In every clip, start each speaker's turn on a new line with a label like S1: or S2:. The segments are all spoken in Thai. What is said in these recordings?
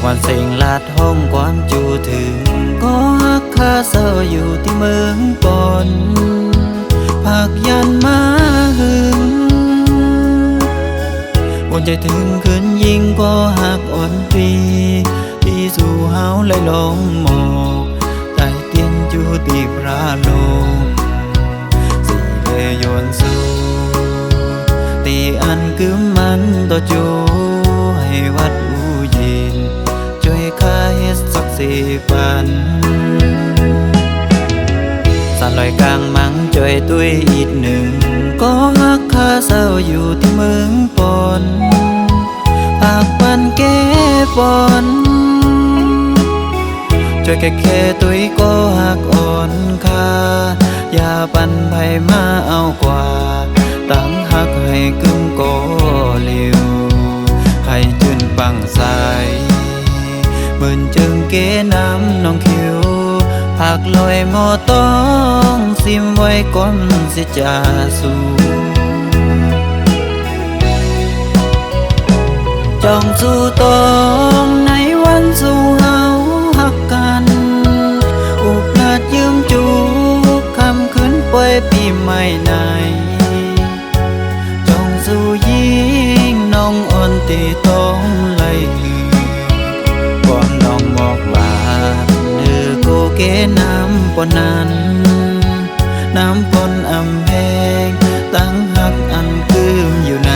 S1: วันเสียงลาดห้องความจูถึงก็ฮักคาเศร้าอยู่ที่เมืองปอนภาคยันมาหึงวนใจถึงขึ้นยิ่งก็หักอ่อนปีที่สู่เฮาเลยลงหมอกใต้เตียนจูตีพระลงสิเลยโยนสู่ตีอันคือมันต่อจูให้วัดอูยินช่วยข้าเฮ็ดสัก4 ปันสานลอยกลางมังช่วยตุ้ยอีก1ก็ฮักคาเศร้าอยู่ที่เมืองปอนปากปันแก้ปอนช่วยแค่ตุ้ยก็หักอ่อนคาอย่าปันไผมาเอากว่าตั้งหักให้กึ่งก็เลียวให้จืนปังใสเหมือนจึงเกน้ำน้องคิวผักลอยหมอต้องซิมไว้ก่อนสิจะสู่จ้องสู่ต้องในวันสู่เฮาหักกันอุปราชยืมจูคำคืนป่วยปีใหม่ในจ้องสู่ยิ่งน้องอ่อนตีต้องไล่ความน้องบอกว่าเนื้อโกเกน้ำปนนั้นน้ำปนอำแพงตั้งหักอันคืมอยู่ใน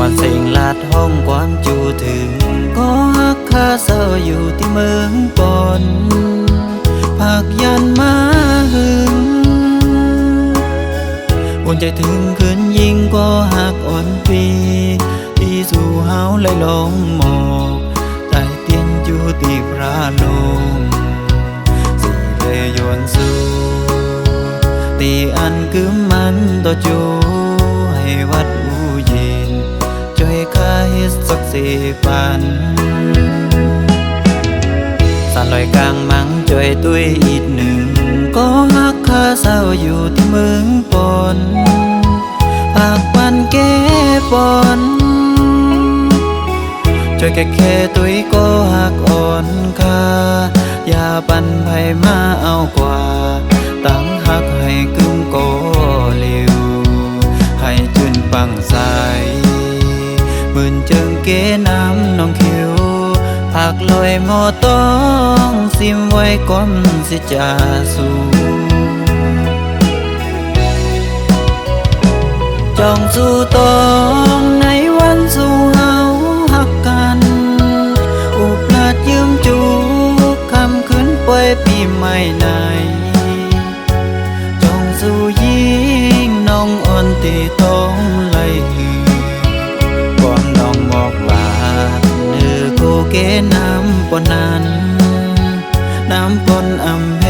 S1: วันเสียงลาดห้องความจูถึงก็ฮักคาเศร้าอยู่ที่เมืองปอนภาคยันมาหึงวนใจถึงขึ้นยิ่งก็หักอ่อนปีที่สู่เฮาเลยลงหมอกใต้เตียนจูตีพระลงสิเลยโยนสู่ตีอันคือมันต่อจูให้วัดอูยินช่วยข้าเฮ็ดสัก4 ปันสานลอยกลางมังช่วยตุ้ยอีก1ก็ฮักคาเศร้าอยู่ที่เมืองปอนปากปันแก้ปอนช่วยแค่ตุ้ยก็หักอ่อนคาอย่าปันไผมาเอากว่าตั้งหักให้กึ่งก็เลียวให้จืนปังใสเหมือนจึงเกน้ำน้องคิวผักลอยหมอต้องซิมไว้ก่อนสิจะสู่จ้องสู่ต้องในวันสู่เฮาหักกันอุปราชยืมจูคำคืนป่วยปีใหม่ในจ้องสู่ยิ่งน้องอ่อนตีต้องไล่ความน้องบอกว่าเนื้อโกเกน้ำปนนั้นน้ำปนอำแพ